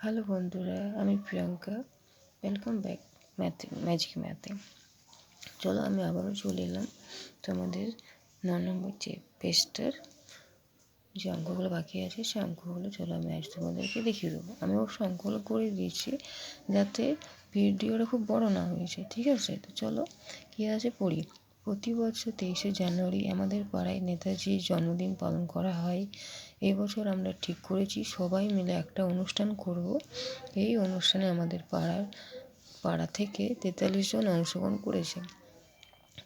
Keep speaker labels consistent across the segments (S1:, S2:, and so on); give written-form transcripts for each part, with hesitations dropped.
S1: Hello বন্ধুরা, আমি Priyanka. Welcome back magic ম্যাথে। চলো আমি আবারও চলে এলাম তোমাদের 9 নম্বর যে পেজটার যে অঙ্কগুলো বাকি আছে সেই অঙ্কগুলো চলো আমি আজ তোমাদেরকে দেখিয়ে দেবো। আমি অবশ্য অঙ্কগুলো করে দিয়েছি যাতে ভিডিওটা খুব বড় না হয়েছে, ঠিক আছে? তো চলো কী আছে পড়ি। প্রতি বছর 23শে জানুয়ারি আমাদের পাড়ায় নেতাজির জন্মদিন পালন করা হয়। এবছর আমরা ঠিক করেছি সবাই মিলে একটা অনুষ্ঠান করব। এই অনুষ্ঠানে আমাদের পাড়া থেকে 43 জন অংশগ্রহণ করেছে।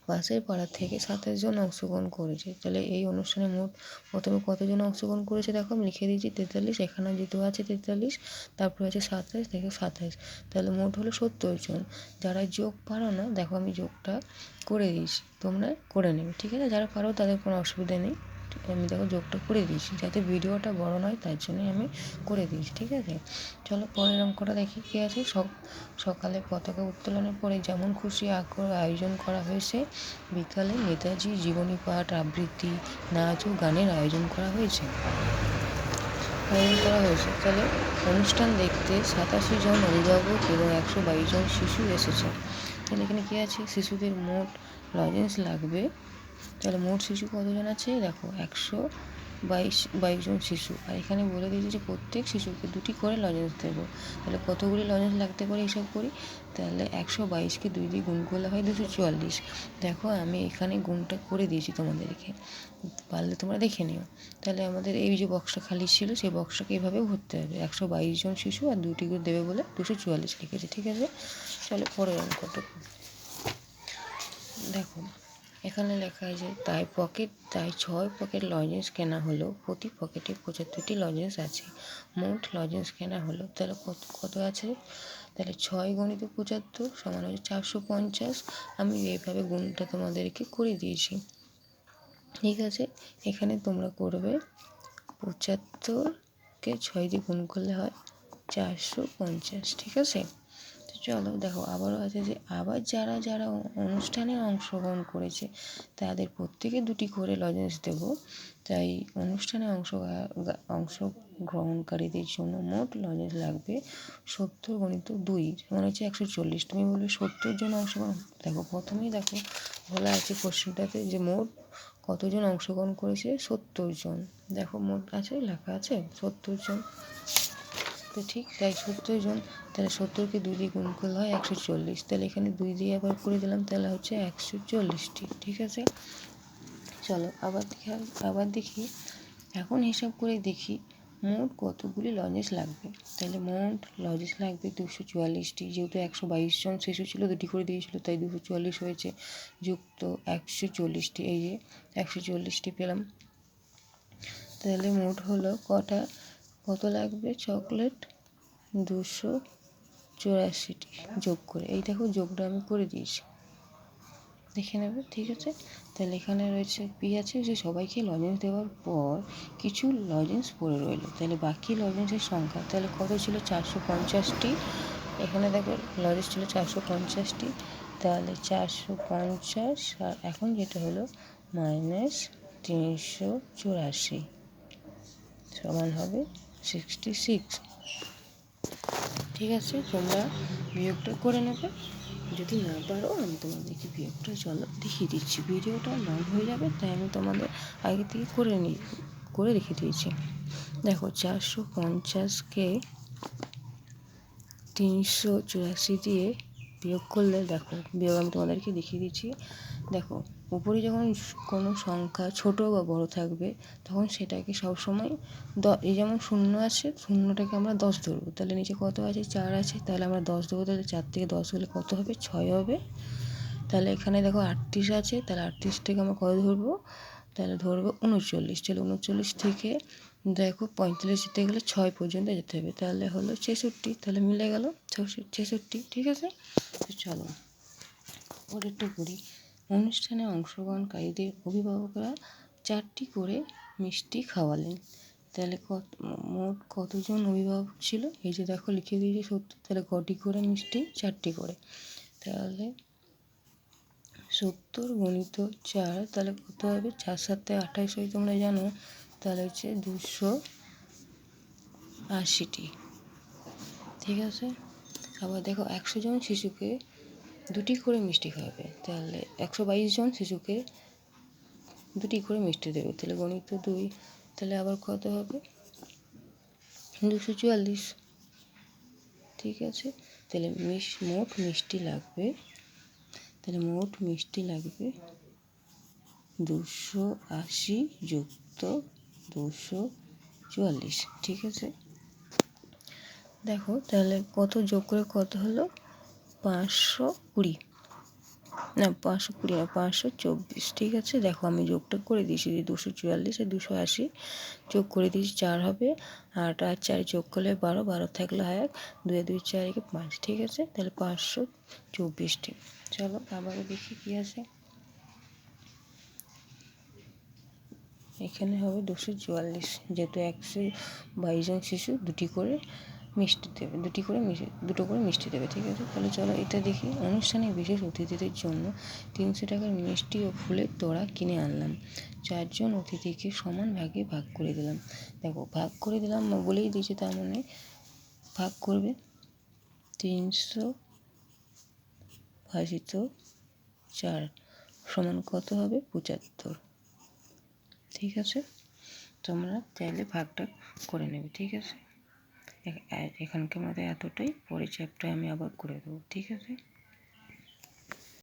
S1: পাশের পাড়া থেকে 27 জন অংশগ্রহণ করেছে। তাহলে এই অনুষ্ঠানে মোট প্রথমে কতজন অংশগ্রহণ করেছে দেখো, আমি লিখে দিয়েছি 43। এখানে যেহেতু আছে 43, তারপর আছে 27 থেকে 27, তাহলে মোট হলো 70 জন। যারা যোগ পারো না দেখো আমি যোগটা করে দিয়েছি, তোমরা করে নেবে, ঠিক আছে? যারা পারো তাদের কোনো অসুবিধা নেই। আমি দেখো যোগটা করে দিয়েছি যাতে ভিডিওটা বড় নয়, তার জন্যই আমি করে দিয়েছি, ঠিক আছে? চলো পরের অঙ্কটা দেখি কী আছে। সকালে পতাকা উত্তোলনের পরে যেমন খুশি আয়োজন করা হয়েছে, বিকালে নেতাজি জীবনী পাঠ, আবৃত্তি, নাচ ও গানের আয়োজন করা হয়েছে। তাহলে অনুষ্ঠান দেখতে 87 জন অভিভাবক এবং 122 জন শিশু এসেছে। তাহলে এখানে কী আছে, শিশুদের মোট লজেন্স লাগবে। তাহলে মোট শিশু কতজন আছে দেখো, 122 জন শিশু। আর এখানে বলে দিয়েছে যে প্রত্যেক শিশুকে 2টি করে লজেন্স দেবো। তাহলে কতগুলি লজেন্স লাগতে পারে হিসাব করি। তাহলে 122কে 2 দিয়ে গুণ করলে হয় 244। দেখো আমি এখানে গুণটা করে দিয়েছি তোমাদেরকে, পারলে তোমরা দেখে নিও। তাহলে আমাদের এই যে বক্সটা খালি ছিল সেই বক্সটাকে এভাবে ভরতে হবে। 122 জন শিশু আর 2টি করে দেবে বলে 244 লিখেছে, ঠিক আছে? চলো পরের অঙ্কটা দেখো। এখানে লেখা আছে তাই 6 পকেট লজেন্স কেনা হলো, প্রতি পকেটে 75টি লজেন্স আছে। মোট লজেন্স কেনা হলো, তাহলে কত আছে? তাহলে 6 গুণিত 75 সমান হচ্ছে 450। আমি এইভাবে গুণটা তোমাদেরকে করে দিয়েছি, ঠিক আছে? এখানে তোমরা করবে 75কে 6 দিয়ে গুণ করলে হয় 450, ঠিক আছে? তো চলো দেখো আবারও আছে যে আবার যারা যারা অনুষ্ঠানে অংশগ্রহণ করেছে তাদের প্রত্যেকে 2টি করে লজেন্স দেব। তাই অনুষ্ঠানে অংশগ্রহণকারীদের জন্য মোট লজেন্স লাগবে 70 গুণিত 2 মানে হচ্ছে 140। তুমি বলবে 70 জন অংশগ্রহণ, দেখো প্রথমেই দেখো বলা আছে কোশ্চেনটাতে যে মোট কতজন অংশগ্রহণ করেছে, 70 জন। দেখো মোট আছে, লেখা আছে 70 জন। তো ঠিক তাই 70 জন। তাহলে 70কে 2 দিয়ে গুণ করলে হয় 140। তাহলে এখানে 2 দিয়ে আবার করে দিলাম, তাহলে হচ্ছে 140টি, ঠিক আছে? চলো আবার দেখি। এখন হিসাব করে দেখি মোট কতগুলি লজেন্স লাগবে। তাহলে মোট লজেন্স লাগবে 244টি। যেহেতু 122 জন শিশু ছিল, 2টি করে দিয়েছিল, তাই 244 হয়েছে, যুক্ত 140টি। এই যে 140টি পেলাম। তাহলে মোট হলো কত লাগবে চকলেট, 284টি যোগ করে। এই দেখো যোগটা আমি করে দিয়েছি, দেখে নেবে, ঠিক আছে? তাহলে এখানে রয়েছে আছে যে সবাইকে লজেন্স দেওয়ার পর কিছু লজেন্স পড়ে রইলো। তাহলে বাকি লজেন্সের সংখ্যা তাহলে কত ছিল, 450টি। এখানে দেখো লজেন্স ছিল 450টি। তাহলে 450 আর এখন যেটা হলো -384 সমান হবে 66, ঠিক আছে? তোমরা বিয়োগটা করে নেবে। যদি না পারো আমি তোমাদেরকে বিয়োগটা চলো দেখিয়ে দিচ্ছি। ভিডিওটা লং হয়ে যাবে, তাই আমি তোমাদের আগে থেকে করে রেখে দিয়েছি। দেখো 450কে 384 দিয়ে বিয়োগ করলে দেখো বিয়োগ আমি তোমাদেরকে দেখিয়ে দিচ্ছি। দেখো উপরে যখন কোনো সংখ্যা ছোট বা বড় থাকবে তখন সেটাকে সবসময় এই যেমন 0 আছে, 0টাকে আমরা 10 ধরবো। তাহলে নিচে কত আছে, 4 আছে, তাহলে আমরা 10 দেবো। তাহলে 4 থেকে 10 হলে কত হবে, 6 হবে। তাহলে এখানে দেখো 38 আছে, তাহলে 38 থেকে আমরা কত ধরবো, তাহলে ধরবো 39। তাহলে 39 থেকে দেখো 45 যেতে গেলে 6 পর্যন্ত যেতে হবে, তাহলে হলো 66। তাহলে মিলে গেল 66, ঠিক আছে? তো চলো পরেরটা করি। অনুষ্ঠানে অংশগ্রহণকারীদের অভিভাবকরা 4টি করে মিষ্টি খাওয়ালেন। তাহলে মোট কতজন অভিভাবক ছিল, এই যে দেখো লিখে দিয়েছি 70। তাহলে কটি করে মিষ্টি, 4টি করে। তাহলে 70 গুণিত 4, তাহলে কত হবে, 4 7 28 হয় তোমরা জানো। তাহলে হচ্ছে 280টি, ঠিক আছে। আবার দেখো 100 জন শিশুকে 2টি করে মিষ্টি খাওয়াবে, তাহলে 122 জন শিশুকে 2টি করে মিষ্টি দেবে, তাহলে গণিত 2, তাহলে আবার কত হবে 244। ঠিক আছে, তাহলে মোট মিষ্টি লাগবে, তাহলে মোট মিষ্টি লাগবে 280 যুক্ত 244। ঠিক আছে, দেখো তাহলে কত যোগ করে কত হলো 520, না 520 না 524। ঠিক আছে, দেখো আমি যোগটা করে দিয়েছি, 244 আর 280 যোগ করে দিয়েছি 4 হবে, 8 আর 4 যোগ করলে 12, 12 থাকলে হয় 1, 2 2 4 5। ঠিক আছে, তাহলে 524টি। চলো আবারও দেখি কী আছে। এখানে হবে 244, যেহেতু 122 জন শিশু 2টি করে মিষ্টি দেবে, 2টো করে মিষ্টি দেবে। ঠিক আছে, তাহলে চলো এটা দেখি। অনুষ্ঠানে বিশেষ অতিথিদের জন্য 300 টাকার মিষ্টি ও ফুলের তোড়া কিনে আনলাম। 4 জন অতিথিকে সমান ভাগে ভাগ করে দিলাম। দেখো ভাগ করে দিলাম বলেই দিয়েছে, তার মানে ভাগ করবে 300 ভাজিত 4 সমান কত হবে 75। ঠিক আছে, তোমরা চাইলে ভাগটা করে নেবে। ঠিক আছে, এখানকার মধ্যে এতটাই, পরে চ্যাপ্টারে আমি আবার করে দেবো। ঠিক আছে।